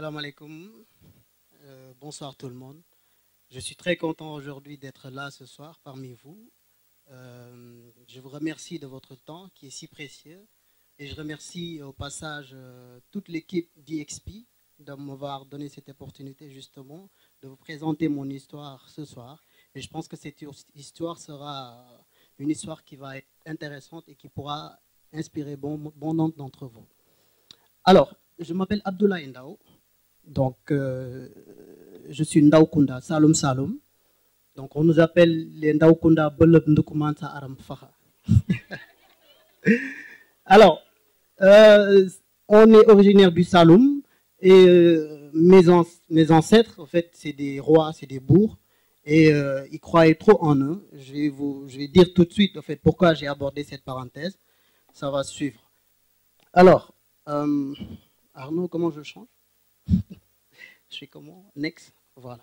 Salam alaikum. Bonsoir tout le monde. Je suis très content aujourd'hui d'être là ce soir parmi vous. Je vous remercie de votre temps qui est si précieux et je remercie au passage toute l'équipe d'EXP de m'avoir donné cette opportunité justement de vous présenter mon histoire ce soir. Et je pense que cette histoire sera une histoire qui va être intéressante et qui pourra inspirer bon nombre d'entre vous. Alors, je m'appelle Abdoulaye Ndao. Donc, je suis Ndao Kounda, Saloum Saloum. Donc, on nous appelle les Ndao Kounda Beleb Ndoukoumane Sa Aram Faha. Alors, on est originaire du Saloum et mes ancêtres, en fait, c'est des rois, c'est des bourgs et ils croyaient trop en eux. Je vais dire tout de suite, en fait, pourquoi j'ai abordé cette parenthèse. Ça va suivre. Alors, Arnaud, comment je change? Je fais comment? Next. Voilà.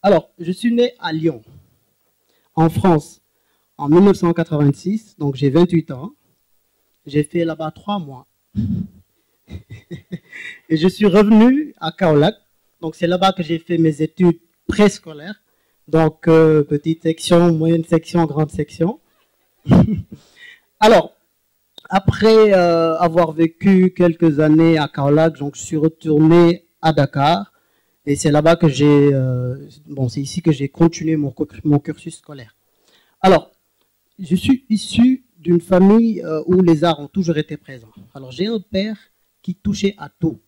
Alors, je suis né à Lyon, en France, en 1986. Donc, j'ai 28 ans. J'ai fait là-bas 3 mois. Et je suis revenu à Kaolack. Donc, c'est là-bas que j'ai fait mes études préscolaires. Donc, petite section, moyenne section, grande section. Alors, après avoir vécu quelques années à Kaolack, donc je suis retourné à Dakar. Et c'est là-bas que j'ai, c'est ici que j'ai continué mon cursus scolaire. Alors, je suis issu d'une famille où les arts ont toujours été présents. Alors, j'ai un père qui touchait à tout.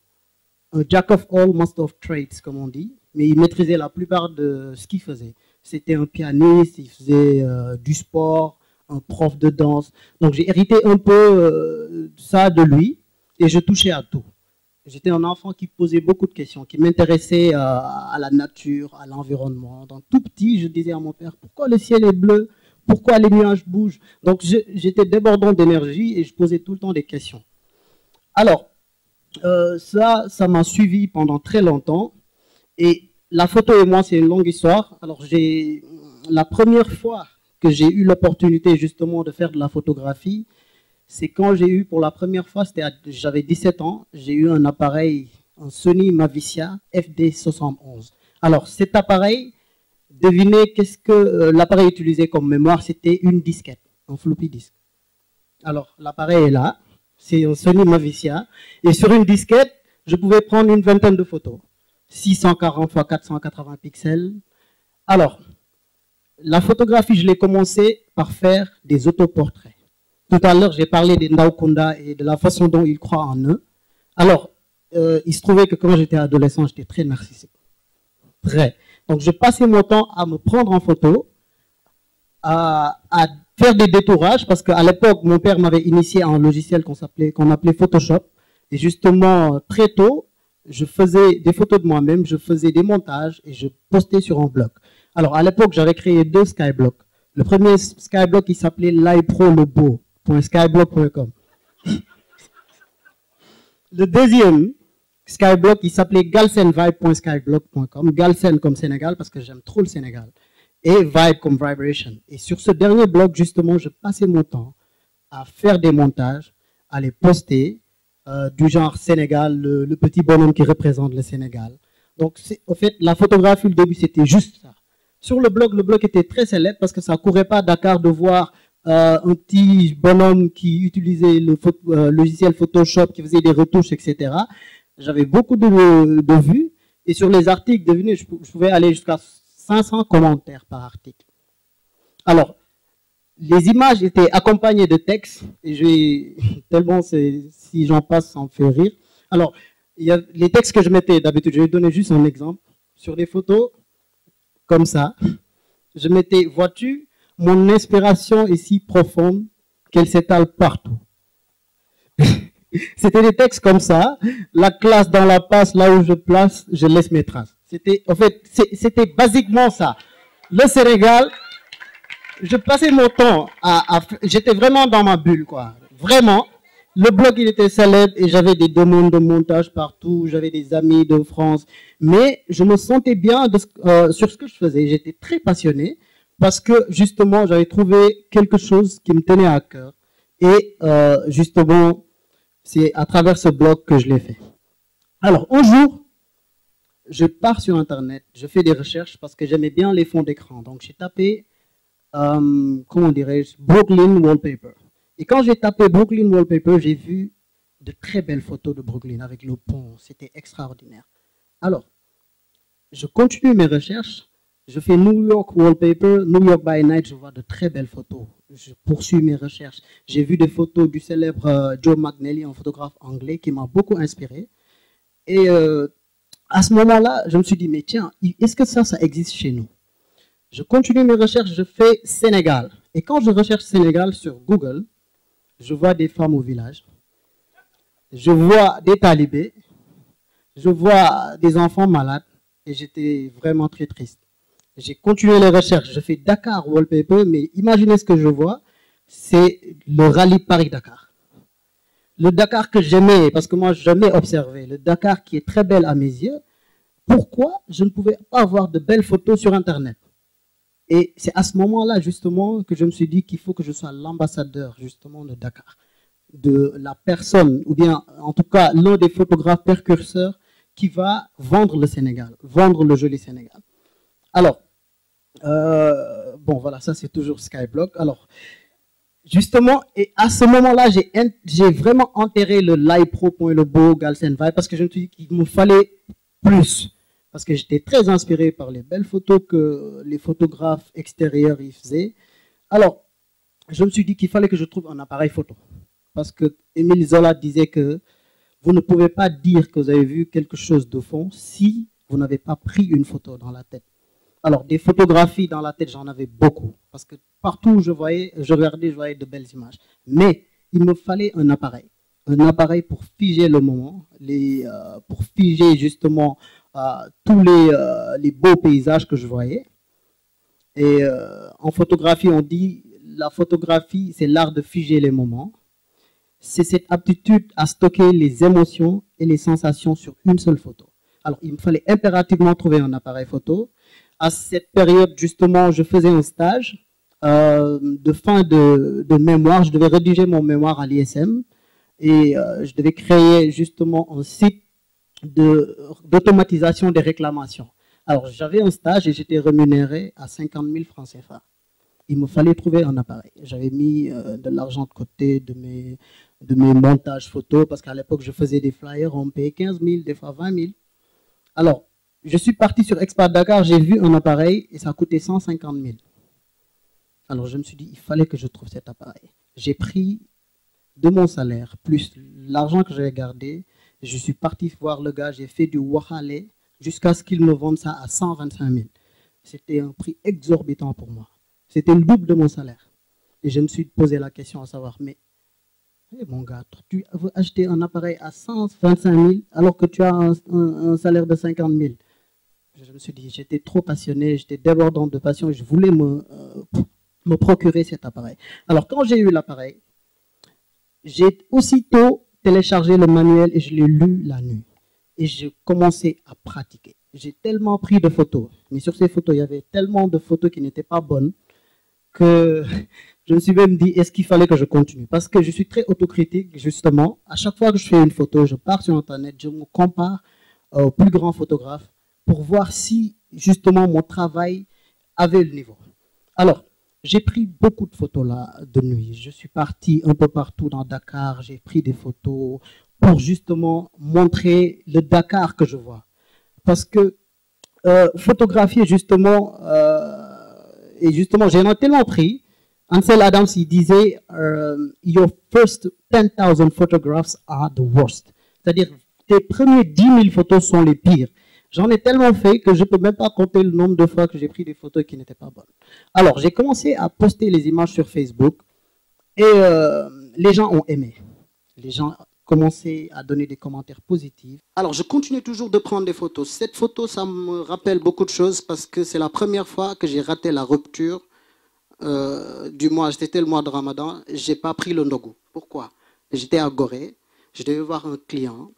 Un jack of all, master of trades, comme on dit. Mais il maîtrisait la plupart de ce qu'il faisait. C'était un pianiste, il faisait du sport, un prof de danse. Donc, j'ai hérité un peu ça de lui et je touchais à tout. J'étais un enfant qui posait beaucoup de questions, qui m'intéressait à la nature, à l'environnement. Donc, tout petit, je disais à mon père, pourquoi le ciel est bleu? Pourquoi les nuages bougent? Donc, j'étais débordant d'énergie et je posais tout le temps des questions. Alors, ça m'a suivi pendant très longtemps. Et la photo et moi, c'est une longue histoire. Alors, la première fois que j'ai eu l'opportunité justement de faire de la photographie, c'est quand j'ai eu pour la première fois, j'avais 17 ans, j'ai eu un appareil, un Sony Mavicia FD71. Alors cet appareil, devinez qu'est-ce que l'appareil utilisait comme mémoire, c'était une disquette, un floppy disk. Alors l'appareil est là, c'est un Sony Mavicia, et sur une disquette, je pouvais prendre une vingtaine de photos, 640 x 480 pixels. Alors, la photographie, je l'ai commencé par faire des autoportraits. Tout à l'heure, j'ai parlé des Ndao Kounda et de la façon dont ils croient en eux. Alors, il se trouvait que quand j'étais adolescent, j'étais très narcissique. Très. Donc, je passais mon temps à me prendre en photo, à faire des détourages, parce qu'à l'époque, mon père m'avait initié à un logiciel qu'on appelait Photoshop. Et justement, très tôt, je faisais des photos de moi-même, je faisais des montages et je postais sur un blog. Alors, à l'époque, j'avais créé 2 Skyblocks. Le premier Skyblock, il s'appelait liveprolebo.skyblock.com. Le deuxième Skyblock, il s'appelait galsenvibe.skyblock.com. Galsen comme Sénégal, parce que j'aime trop le Sénégal. Et Vibe comme Vibration. Et sur ce dernier blog, justement, je passais mon temps à faire des montages, à les poster, du genre Sénégal, le petit bonhomme qui représente le Sénégal. Donc, en fait, la photographie, au début, c'était juste ça. Sur le blog était très célèbre parce que ça ne courait pas à Dakar de voir un petit bonhomme qui utilisait le logiciel Photoshop, qui faisait des retouches, etc. J'avais beaucoup de vues. Et sur les articles, devinez, je pouvais aller jusqu'à 500 commentaires par article. Alors, les images étaient accompagnées de textes. Et tellement si j'en passe, ça me fait rire. Alors, il y a les textes que je mettais d'habitude, je vais donner juste un exemple. Sur les photos, comme ça, je mettais, vois-tu, mon inspiration est si profonde qu'elle s'étale partout. C'était des textes comme ça, la classe dans la passe, là où je place, je laisse mes traces. En fait, c'était basiquement ça. Le Sénégal, je passais mon temps j'étais vraiment dans ma bulle, quoi. Vraiment. Le blog, il était célèbre et j'avais des demandes de montage partout, j'avais des amis de France. Mais je me sentais bien sur ce que je faisais. J'étais très passionné parce que, justement, j'avais trouvé quelque chose qui me tenait à cœur. Et, justement, c'est à travers ce blog que je l'ai fait. Alors, un jour, je pars sur Internet, je fais des recherches parce que j'aimais bien les fonds d'écran. Donc, j'ai tapé, comment dirais-je, Brooklyn Wallpaper. Et quand j'ai tapé Brooklyn Wallpaper, j'ai vu de très belles photos de Brooklyn avec le pont. C'était extraordinaire. Alors, je continue mes recherches. Je fais New York Wallpaper, New York by Night. Je vois de très belles photos. Je poursuis mes recherches. J'ai vu des photos du célèbre Joe McNally, un photographe anglais qui m'a beaucoup inspiré. Et à ce moment-là, je me suis dit, mais tiens, est-ce que ça existe chez nous? Je continue mes recherches, je fais Sénégal. Et quand je recherche Sénégal sur Google, je vois des femmes au village. Je vois des talibés. Je vois des enfants malades. Et j'étais vraiment très triste. J'ai continué les recherches. Je fais Dakar Wallpaper, mais imaginez ce que je vois. C'est le rallye Paris-Dakar. Le Dakar que j'aimais, parce que moi, je jamais observé. Le Dakar qui est très belle à mes yeux. Pourquoi je ne pouvais pas avoir de belles photos sur Internet? Et c'est à ce moment-là, justement, que je me suis dit qu'il faut que je sois l'ambassadeur, justement, de Dakar. De la personne, ou bien, en tout cas, l'un des photographes précurseurs qui va vendre le Sénégal, vendre le joli Sénégal. Alors, bon, voilà, ça, c'est toujours Skyblock. Alors, justement, et à ce moment-là, j'ai vraiment enterré le LivePro.lebeau, Galsen Vibe, parce que je me suis dit qu'il me fallait plus. Parce que j'étais très inspiré par les belles photos que les photographes extérieurs y faisaient. Alors, je me suis dit qu'il fallait que je trouve un appareil photo. Parce que Émile Zola disait que vous ne pouvez pas dire que vous avez vu quelque chose de fond si vous n'avez pas pris une photo dans la tête. Alors, des photographies dans la tête, j'en avais beaucoup. Parce que partout où je regardais, je voyais de belles images. Mais il me fallait un appareil. Un appareil pour figer le moment, pour figer justement tous les beaux paysages que je voyais. Et en photographie, on dit la photographie, c'est l'art de figer les moments. C'est cette aptitude à stocker les émotions et les sensations sur une seule photo. Alors, il me fallait impérativement trouver un appareil photo. À cette période, justement, je faisais un stage de fin de mémoire. Je devais rédiger mon mémoire à l'ISM et je devais créer justement un site d'automatisation des réclamations. Alors, j'avais un stage et j'étais rémunéré à 50 000 francs CFA. Il me fallait trouver un appareil. J'avais mis de l'argent de côté de mes montages photos parce qu'à l'époque, je faisais des flyers, on me payait 15 000, des fois 20 000. Alors, je suis parti sur Expat Dakar, j'ai vu un appareil et ça coûtait 150 000. Alors, je me suis dit, il fallait que je trouve cet appareil. J'ai pris de mon salaire, plus l'argent que j'avais gardé, je suis parti voir le gars, j'ai fait du Wahale jusqu'à ce qu'il me vende ça à 125 000. C'était un prix exorbitant pour moi. C'était le double de mon salaire. Et je me suis posé la question à savoir, mais mon gars, tu veux acheter un appareil à 125 000 alors que tu as un salaire de 50 000. Je me suis dit, j'étais trop passionné, j'étais débordant de passion et je voulais me procurer cet appareil. Alors quand j'ai eu l'appareil, j'ai aussitôt téléchargé le manuel et je l'ai lu la nuit. Et j'ai commencé à pratiquer. J'ai tellement pris de photos, mais sur ces photos, il y avait tellement de photos qui n'étaient pas bonnes que je me suis même dit, est-ce qu'il fallait que je continue? Parce que je suis très autocritique, justement. À chaque fois que je fais une photo, je pars sur Internet, je me compare aux plus grands photographes pour voir si, justement, mon travail avait le niveau. Alors, j'ai pris beaucoup de photos là de nuit. Je suis parti un peu partout dans Dakar. J'ai pris des photos pour justement montrer le Dakar que je vois. Parce que photographier justement, et justement, j'en ai tellement pris. Ansel Adams, il disait, your first 10,000 photographs are the worst. C'est-à-dire, tes premiers 10 000 photos sont les pires. J'en ai tellement fait que je ne peux même pas compter le nombre de fois que j'ai pris des photos qui n'étaient pas bonnes. Alors, j'ai commencé à poster les images sur Facebook et les gens ont aimé. Les gens commencé à donner des commentaires positifs. Alors, je continue toujours de prendre des photos. Cette photo, ça me rappelle beaucoup de choses parce que c'est la première fois que j'ai raté la rupture du mois. C'était le mois de Ramadan. Je n'ai pas pris le ndogu. Pourquoi? J'étais à Gorée. Je devais voir un client.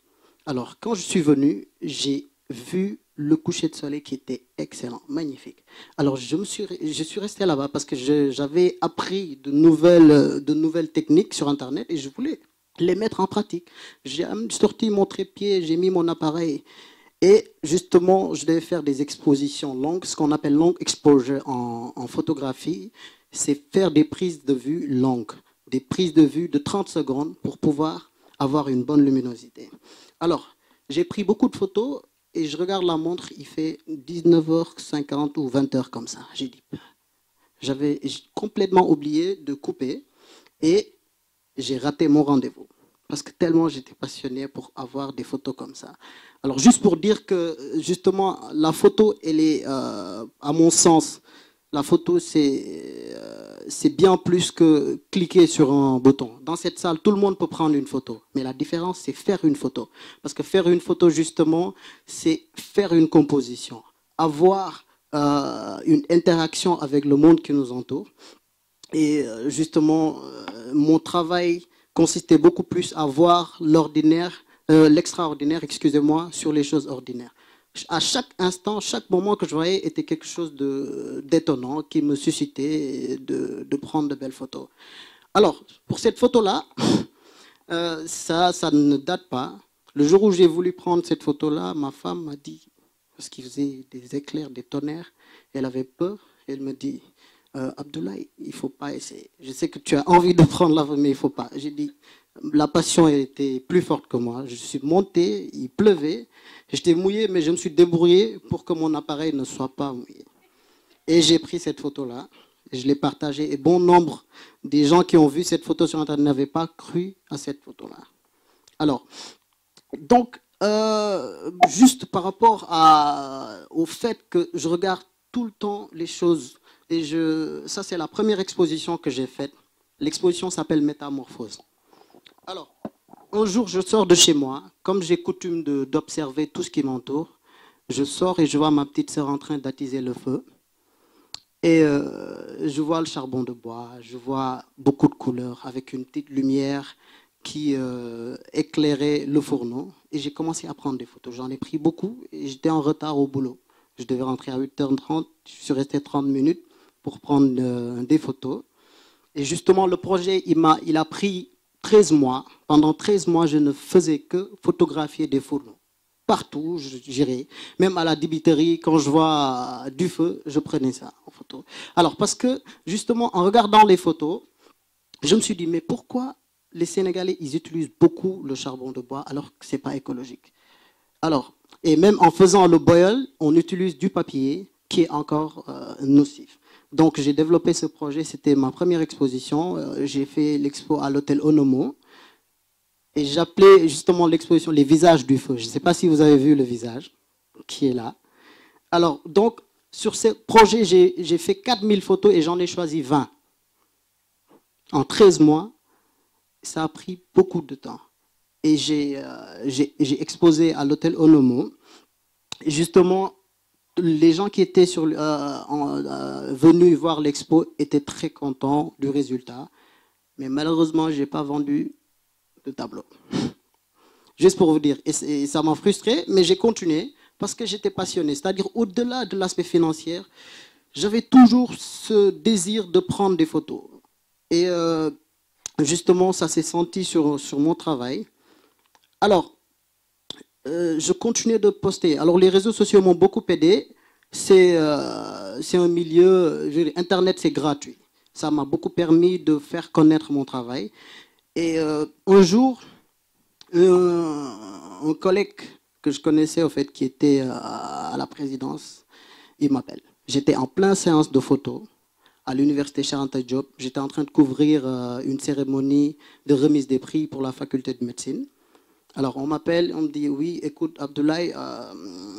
Alors, quand je suis venu, j'ai vu le coucher de soleil qui était excellent, magnifique. Alors, je suis resté là-bas parce que j'avais appris de nouvelles techniques sur Internet et je voulais les mettre en pratique. J'ai sorti mon trépied, j'ai mis mon appareil Et justement, je devais faire des expositions longues, ce qu'on appelle long exposure en photographie, c'est faire des prises de vue longues, des prises de vue de 30 secondes pour pouvoir avoir une bonne luminosité. Alors, j'ai pris beaucoup de photos et je regarde la montre, il fait 19h50 ou 20h comme ça. J'ai dit, j'avais complètement oublié de couper et j'ai raté mon rendez-vous. Parce que tellement j'étais passionné pour avoir des photos comme ça. Alors juste pour dire que justement la photo, elle est, à mon sens, la photo c'est bien plus que cliquer sur un bouton. Dans cette salle, tout le monde peut prendre une photo. Mais la différence, c'est faire une photo. Parce que faire une photo, justement, c'est faire une composition. Avoir une interaction avec le monde qui nous entoure. Et justement, mon travail consistait beaucoup plus à voir l'ordinaire, l'extraordinaire, excusez-moi, sur les choses ordinaires. À chaque instant, chaque moment que je voyais était quelque chose d'étonnant qui me suscitait de prendre de belles photos. Alors, pour cette photo-là, ça ne date pas. Le jour où j'ai voulu prendre cette photo-là, ma femme m'a dit, parce qu'il faisait des éclairs, des tonnerres, elle avait peur, elle me dit, Abdoulaye, il ne faut pas essayer. Je sais que tu as envie de prendre la photo, mais il ne faut pas. J'ai dit, la passion était plus forte que moi. Je suis monté, il pleuvait, j'étais mouillé, mais je me suis débrouillé pour que mon appareil ne soit pas mouillé. Et j'ai pris cette photo-là, je l'ai partagée, et bon nombre des gens qui ont vu cette photo sur Internet n'avaient pas cru à cette photo-là. Alors, donc, juste par rapport au fait que je regarde tout le temps les choses, et ça c'est la première exposition que j'ai faite. L'exposition s'appelle Métamorphose. Alors, un jour je sors de chez moi, comme j'ai coutume d'observer tout ce qui m'entoure, je sors et je vois ma petite sœur en train d'attiser le feu. Et je vois le charbon de bois, je vois beaucoup de couleurs avec une petite lumière qui éclairait le fourneau. Et j'ai commencé à prendre des photos. J'en ai pris beaucoup et j'étais en retard au boulot. Je devais rentrer à 8h30, je suis resté 30 minutes pour prendre des photos. Et justement, le projet, il a pris 13 mois. Pendant 13 mois, je ne faisais que photographier des fourneaux. Partout, j'irais. Même à la débiterie, quand je vois du feu, je prenais ça en photo. Alors, parce que, justement, en regardant les photos, je me suis dit, mais pourquoi les Sénégalais, ils utilisent beaucoup le charbon de bois alors que ce n'est pas écologique? Alors, et même en faisant le boil, on utilise du papier qui est encore nocif. Donc, j'ai développé ce projet, c'était ma première exposition. J'ai fait l'expo à l'hôtel Onomo. Et j'appelais justement l'exposition les visages du feu. Je ne sais pas si vous avez vu le visage qui est là. Alors, donc, sur ce projet, j'ai fait 4000 photos et j'en ai choisi 20. En 13 mois, ça a pris beaucoup de temps. Et j'ai exposé à l'hôtel Onomo. Et justement, les gens qui étaient venus voir l'expo étaient très contents du résultat. Mais malheureusement, je n'ai pas vendu de tableau. Juste pour vous dire, et ça m'a frustré, mais j'ai continué parce que j'étais passionné. C'est-à-dire, au-delà de l'aspect financier, j'avais toujours ce désir de prendre des photos. Et justement, ça s'est senti sur mon travail. Alors, je continuais de poster. Alors, les réseaux sociaux m'ont beaucoup aidé. C'est un milieu, Internet, c'est gratuit. Ça m'a beaucoup permis de faire connaître mon travail. Et un jour, un collègue que je connaissais, au fait, qui était à la présidence, il m'appelle. J'étais en pleine séance de photos à l'université Cheikh Anta Diop. J'étais en train de couvrir une cérémonie de remise des prix pour la faculté de médecine. Alors on m'appelle, on me dit, oui, écoute Abdoulaye,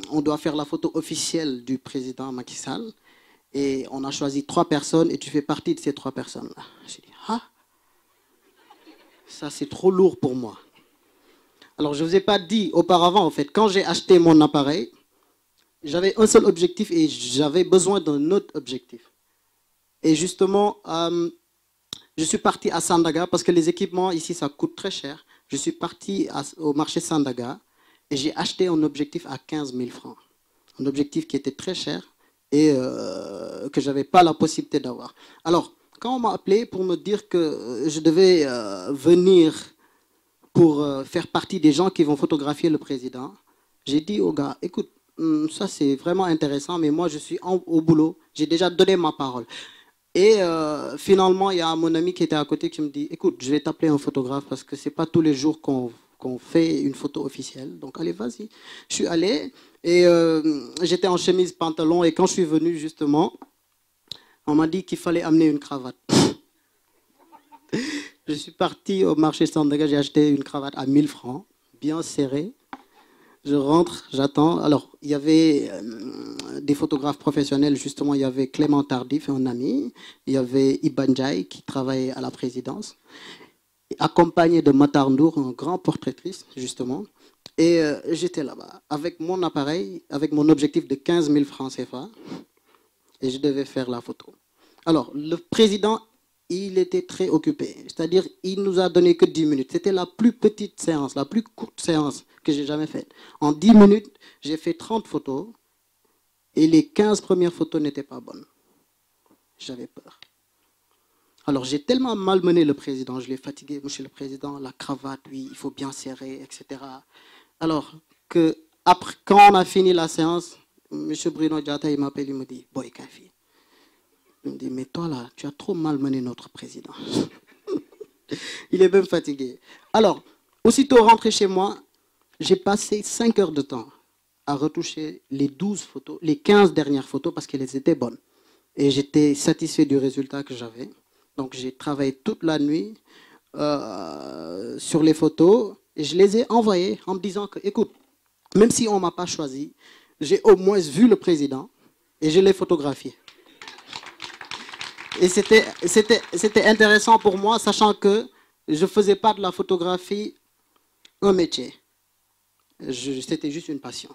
on doit faire la photo officielle du président Macky Sall. Et on a choisi 3 personnes et tu fais partie de ces 3 personnes-là. J'ai dit, ah, ça c'est trop lourd pour moi. Alors je ne vous ai pas dit auparavant, en fait, quand j'ai acheté mon appareil, j'avais un seul objectif et j'avais besoin d'un autre objectif. Et justement, je suis parti à Sandaga parce que les équipements ici, ça coûte très cher. Je suis parti au marché Sandaga et j'ai acheté un objectif à 15 000 francs. Un objectif qui était très cher et que je n'avais pas la possibilité d'avoir. Alors, quand on m'a appelé pour me dire que je devais venir pour faire partie des gens qui vont photographier le président, J'ai dit au gars, écoute, ça c'est vraiment intéressant, mais moi je suis au boulot, j'ai déjà donné ma parole. Et finalement, il y a mon ami qui était à côté qui me dit, écoute, je vais t'appeler un photographe parce que c'est pas tous les jours qu'on fait une photo officielle. Donc allez, vas-y. Je suis allé et j'étais en chemise, pantalon et quand je suis venu justement, on m'a dit qu'il fallait amener une cravate. Je suis parti au marché Sandaga, j'ai acheté une cravate à 1000 francs, bien serrée. Je rentre, j'attends. Alors, il y avait des photographes professionnels, justement, il y avait Clément Tardif, un ami, il y avait Iban Jai qui travaillait à la présidence, accompagné de Matar Ndour, un grand portraitiste, justement. Et j'étais là-bas, avec mon appareil, avec mon objectif de 15 000 francs CFA, et je devais faire la photo. Alors, le président, il était très occupé, c'est-à-dire il nous a donné que 10 minutes. C'était la plus petite séance, la plus courte séance que j'ai jamais faite. En 10 minutes, j'ai fait 30 photos et les 15 premières photos n'étaient pas bonnes. J'avais peur. Alors j'ai tellement malmené le président, je l'ai fatigué, monsieur le président, la cravate, oui, il faut bien serrer, etc. Alors que après, quand on a fini la séance, monsieur Bruno Diatta, il m'appelle, il me dit, Boy Kafi. Il me dit, mais toi là, tu as trop malmené notre président. Il est même fatigué. Alors, aussitôt rentré chez moi, j'ai passé 5 heures de temps à retoucher les 12 photos, les 15 dernières photos parce qu'elles étaient bonnes. Et j'étais satisfait du résultat que j'avais. Donc j'ai travaillé toute la nuit sur les photos et je les ai envoyées en me disant que, écoute, même si on ne m'a pas choisi, j'ai au moins vu le président et je l'ai photographié. Et c'était intéressant pour moi, sachant que je ne faisais pas de la photographie un métier. C'était juste une passion.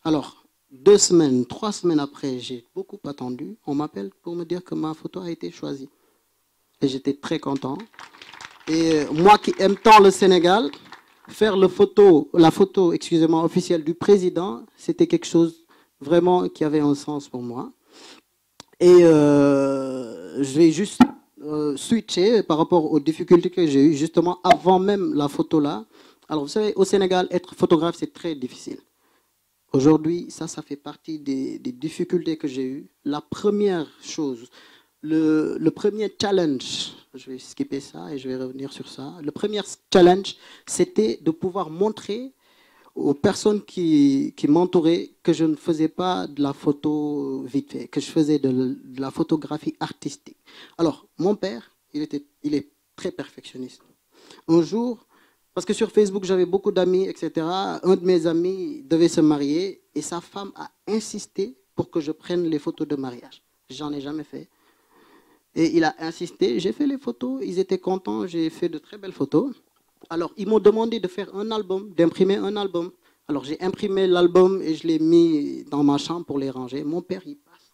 Alors, 2 semaines, 3 semaines après, j'ai beaucoup attendu. On m'appelle pour me dire que ma photo a été choisie. Et j'étais très content. Et moi qui aime tant le Sénégal, faire la photo, excusez-moi, officielle du président, c'était quelque chose vraiment qui avait un sens pour moi. Et je vais juste switcher par rapport aux difficultés que j'ai eues, justement, avant même la photo là. Alors, vous savez, au Sénégal, être photographe, c'est très difficile. Aujourd'hui, ça fait partie des difficultés que j'ai eues. La première chose, le premier challenge, je vais skipper ça et je vais revenir sur ça. Le premier challenge, c'était de pouvoir montrer aux personnes qui m'entouraient que je ne faisais pas de la photo vite fait, que je faisais de la photographie artistique. Alors, mon père, il est très perfectionniste. Un jour, parce que sur Facebook, j'avais beaucoup d'amis, etc. Un de mes amis devait se marier et sa femme a insisté pour que je prenne les photos de mariage. J'en ai jamais fait. Et il a insisté, j'ai fait les photos, ils étaient contents, j'ai fait de très belles photos. Alors, ils m'ont demandé de faire un album, d'imprimer un album. Alors, j'ai imprimé l'album et je l'ai mis dans ma chambre pour les ranger. Mon père, il passe,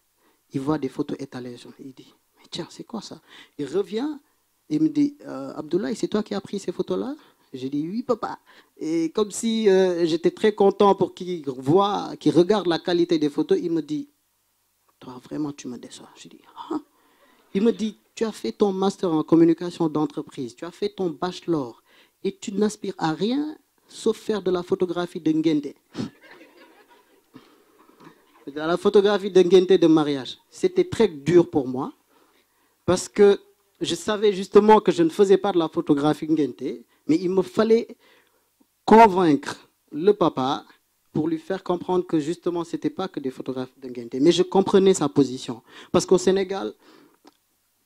il voit des photos étalées. Il dit, mais tiens, c'est quoi ça? Il revient, il me dit, Abdoulaye, c'est toi qui as pris ces photos-là? J'ai dit, oui, papa. Et comme si j'étais très content pour qu'il voit, qu'il regarde la qualité des photos, il me dit, toi, vraiment, tu me déçois. J'ai dit, ah. Il me dit, tu as fait ton master en communication d'entreprise, tu as fait ton bachelor, et tu n'aspires à rien sauf faire de la photographie de Ngende. De la photographie de Ngende de mariage. C'était très dur pour moi, parce que je savais justement que je ne faisais pas de la photographie Ngende, mais il me fallait convaincre le papa pour lui faire comprendre que justement, ce n'était pas que des photographes de Ngende. Mais je comprenais sa position. Parce qu'au Sénégal,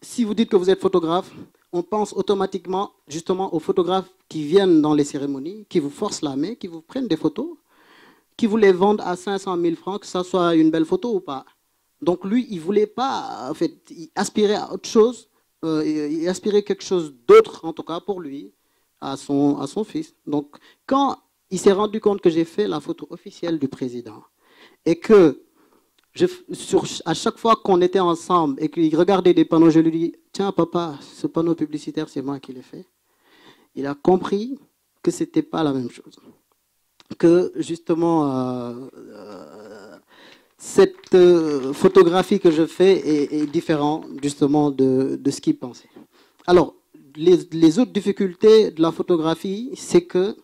si vous dites que vous êtes photographe, on pense automatiquement justement aux photographes qui viennent dans les cérémonies, qui vous forcent la main, qui vous prennent des photos, qui vous les vendent à 500 000 francs, que ça soit une belle photo ou pas. Donc lui, il ne voulait pas, en fait, il aspirait à autre chose, il aspirait quelque chose d'autre, en tout cas pour lui, à son fils. Donc quand il s'est rendu compte que j'ai fait la photo officielle du président et que à chaque fois qu'on était ensemble et qu'il regardait des panneaux, je lui dis, tiens papa, ce panneau publicitaire, c'est moi qui l'ai fait. Il a compris que ce n'était pas la même chose. Que justement, cette photographie que je fais est différente justement de ce qu'il pensait. Alors, les autres difficultés de la photographie, c'est que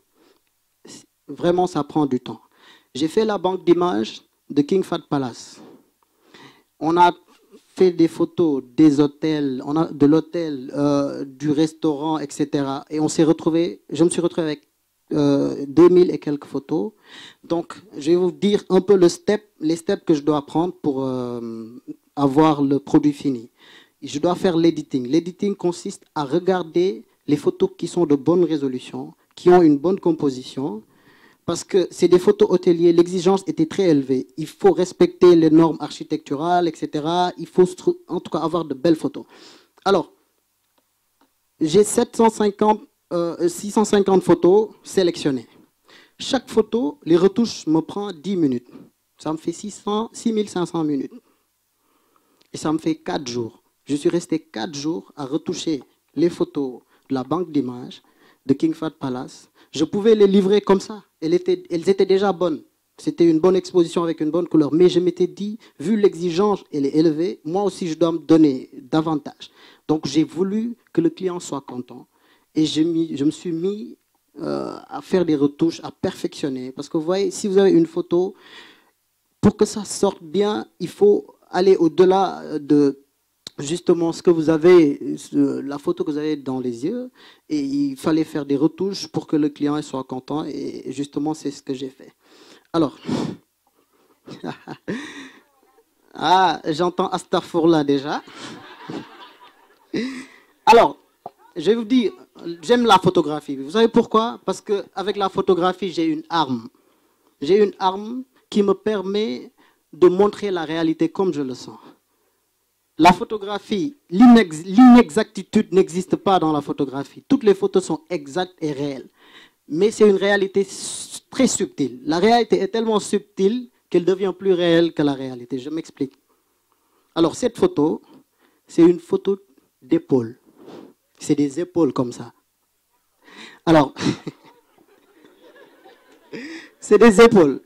vraiment ça prend du temps. J'ai fait la banque d'images de King Fahd Palace. On a fait des photos des hôtels, de l'hôtel, du restaurant, etc. Et je me suis retrouvé avec 2000 et quelques photos. Donc, je vais vous dire un peu les steps que je dois prendre pour avoir le produit fini. Je dois faire l'editing. L'editing consiste à regarder les photos qui sont de bonne résolution, qui ont une bonne composition, parce que c'est des photos hôteliers, l'exigence était très élevée. Il faut respecter les normes architecturales, etc. Il faut en tout cas avoir de belles photos. Alors, j'ai 650 photos sélectionnées. Chaque photo, les retouches me prend 10 minutes. Ça me fait 6500 minutes. Et ça me fait 4 jours. Je suis resté 4 jours à retoucher les photos de la banque d'images de King Fahd Palace. Je pouvais les livrer comme ça. Elles étaient déjà bonnes. C'était une bonne exposition avec une bonne couleur. Mais je m'étais dit, vu l'exigence, elle est élevée, moi aussi je dois me donner davantage. Donc j'ai voulu que le client soit content. Et je me suis mis à faire des retouches, à perfectionner. Parce que vous voyez, si vous avez une photo, pour que ça sorte bien, il faut aller au-delà de justement ce que vous avez, la photo que vous avez dans les yeux, et il fallait faire des retouches pour que le client soit content, et justement c'est ce que j'ai fait. Alors, j'entends Astaghfirullah déjà. Alors, je vais vous dire, j'aime la photographie. Vous savez pourquoi? Parce qu'avec la photographie, j'ai une arme. J'ai une arme qui me permet de montrer la réalité comme je le sens. La photographie, l'inexactitude n'existe pas dans la photographie. Toutes les photos sont exactes et réelles. Mais c'est une réalité très subtile. La réalité est tellement subtile qu'elle devient plus réelle que la réalité. Je m'explique. Alors, cette photo, c'est une photo d'épaule. C'est des épaules comme ça. Alors, c'est des épaules.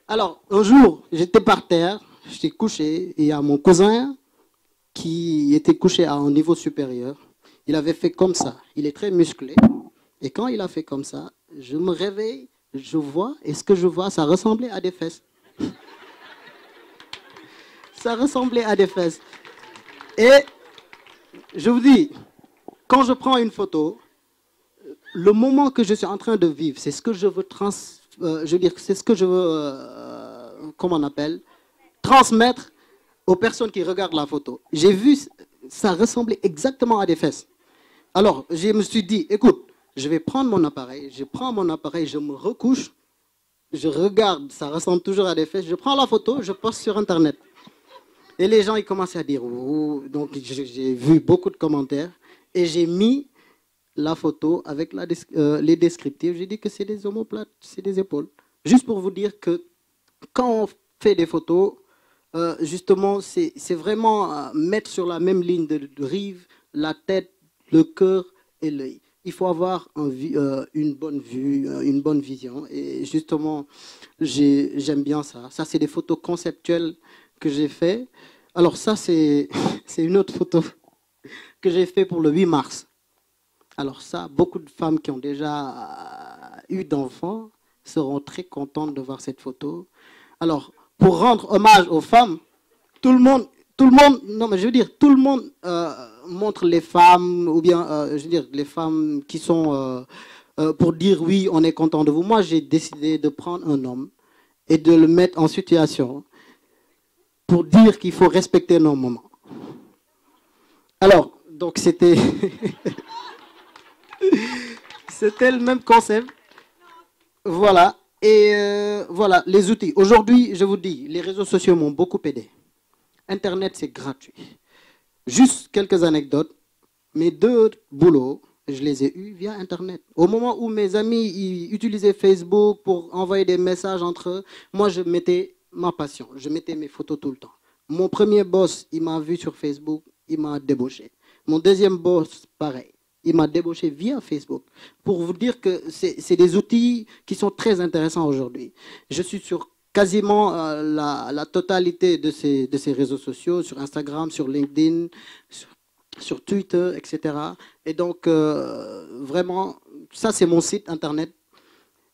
Alors, un jour, j'étais par terre, j'étais couché, et il y a mon cousin qui était couché à un niveau supérieur. Il avait fait comme ça. Il est très musclé. Et quand il a fait comme ça, je me réveille, je vois, et ce que je vois, ça ressemblait à des fesses. Ça ressemblait à des fesses. Et je vous dis, quand je prends une photo, le moment que je suis en train de vivre, c'est ce que je veux c'est ce que je veux, comment on appelle, transmettre aux personnes qui regardent la photo. J'ai vu, ça ressemblait exactement à des fesses. Alors, je me suis dit, écoute, je vais prendre mon appareil, je me recouche, je regarde, ça ressemble toujours à des fesses, je prends la photo, je poste sur Internet. Et les gens, ils commençaient à dire, oh. Donc j'ai vu beaucoup de commentaires, et j'ai mis la photo avec les descriptifs, j'ai dit que c'est des omoplates, c'est des épaules. Juste pour vous dire que quand on fait des photos, justement, c'est vraiment mettre sur la même ligne de rive la tête, le cœur et l'œil. Il faut avoir une bonne vue, une bonne vision. Et justement, j'aime bien ça. Ça, c'est des photos conceptuelles que j'ai fait. Alors ça, c'est une autre photo que j'ai fait pour le 8 mars. Alors ça, beaucoup de femmes qui ont déjà eu d'enfants seront très contentes de voir cette photo. Alors, pour rendre hommage aux femmes, tout le monde, non mais je veux dire, tout le monde montre les femmes, ou bien, je veux dire, les femmes qui sont, pour dire oui, on est content de vous. Moi, j'ai décidé de prendre un homme et de le mettre en situation pour dire qu'il faut respecter nos moments. Alors, donc c'était... C'était le même concept. Voilà. Et voilà, les outils. Aujourd'hui, je vous dis, les réseaux sociaux m'ont beaucoup aidé. Internet, c'est gratuit. Juste quelques anecdotes. Mes 2 boulots, je les ai eus via Internet. Au moment où mes amis ils utilisaient Facebook pour envoyer des messages entre eux, moi, je mettais ma passion. Je mettais mes photos tout le temps. Mon premier boss, il m'a vu sur Facebook, il m'a débauché. Mon deuxième boss, pareil. Il m'a débauché via Facebook. Pour vous dire que c'est des outils qui sont très intéressants aujourd'hui. Je suis sur quasiment la totalité de ces réseaux sociaux, sur Instagram, sur LinkedIn, sur Twitter, etc. Et donc, vraiment, ça c'est mon site internet.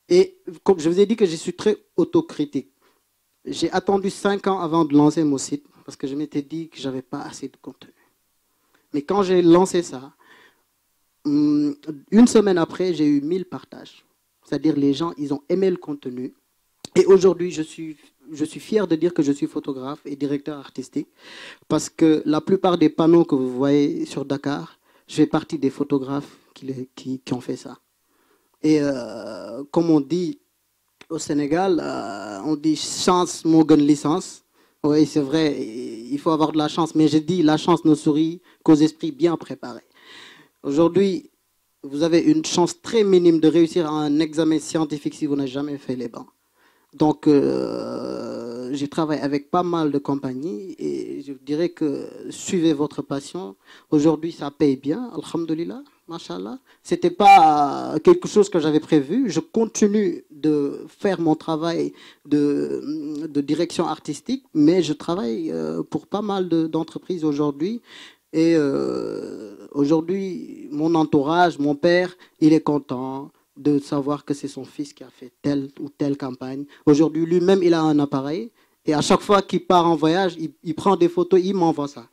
Et comme je vous ai dit que je suis très autocritique, j'ai attendu 5 ans avant de lancer mon site parce que je m'étais dit que je n'avais pas assez de contenu. Mais quand j'ai lancé ça, une semaine après, j'ai eu 1000 partages. C'est-à-dire les gens, ils ont aimé le contenu. Et aujourd'hui, je suis fier de dire que je suis photographe et directeur artistique parce que la plupart des panneaux que vous voyez sur Dakar, je fais partie des photographes qui ont fait ça. Et comme on dit au Sénégal, on dit chance, mon gun licence. Oui, c'est vrai, il faut avoir de la chance. Mais je dis, la chance ne sourit qu'aux esprits bien préparés. Aujourd'hui, vous avez une chance très minime de réussir à un examen scientifique si vous n'avez jamais fait les bancs. Donc, j'ai travaillé avec pas mal de compagnies et je dirais que suivez votre passion. Aujourd'hui, ça paye bien, alhamdoulilah, machallah. C'était pas quelque chose que j'avais prévu. Je continue de faire mon travail de direction artistique, mais je travaille pour pas mal d'entreprises aujourd'hui. Et aujourd'hui, mon entourage, mon père, il est content de savoir que c'est son fils qui a fait telle ou telle campagne. Aujourd'hui, lui-même, il a un appareil. Et à chaque fois qu'il part en voyage, il prend des photos, il m'envoie ça.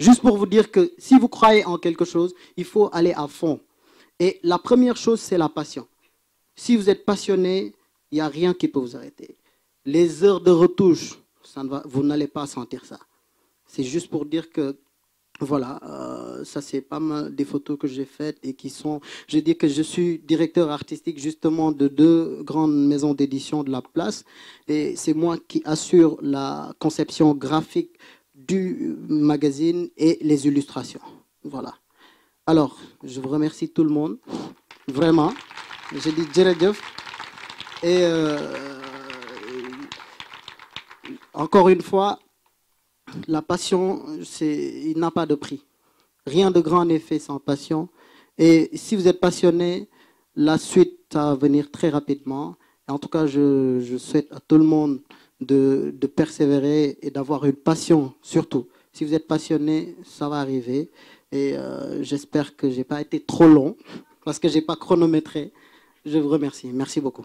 Juste pour vous dire que si vous croyez en quelque chose, il faut aller à fond. Et la première chose, c'est la passion. Si vous êtes passionné, il n'y a rien qui peut vous arrêter. Les heures de retouche, vous n'allez pas sentir ça. C'est juste pour dire que voilà, ça c'est pas mal des photos que j'ai faites et qui sont... Je dis que je suis directeur artistique justement de 2 grandes maisons d'édition de la place et c'est moi qui assure la conception graphique du magazine et les illustrations. Voilà. Alors, je vous remercie tout le monde, vraiment. Je dis Djeredjeuf et encore une fois, la passion, il n'a pas de prix. Rien de grand n'est fait sans passion. Et si vous êtes passionné, la suite va venir très rapidement. Et en tout cas, je souhaite à tout le monde de persévérer et d'avoir une passion, surtout. Si vous êtes passionné, ça va arriver. Et j'espère que je n'ai pas été trop long, parce que je n'ai pas chronométré. Je vous remercie. Merci beaucoup.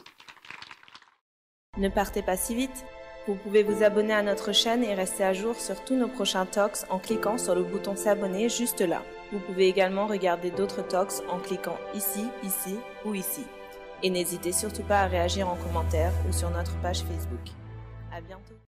Ne partez pas si vite. Vous pouvez vous abonner à notre chaîne et rester à jour sur tous nos prochains talks en cliquant sur le bouton s'abonner juste là. Vous pouvez également regarder d'autres talks en cliquant ici, ici ou ici. Et n'hésitez surtout pas à réagir en commentaire ou sur notre page Facebook. À bientôt.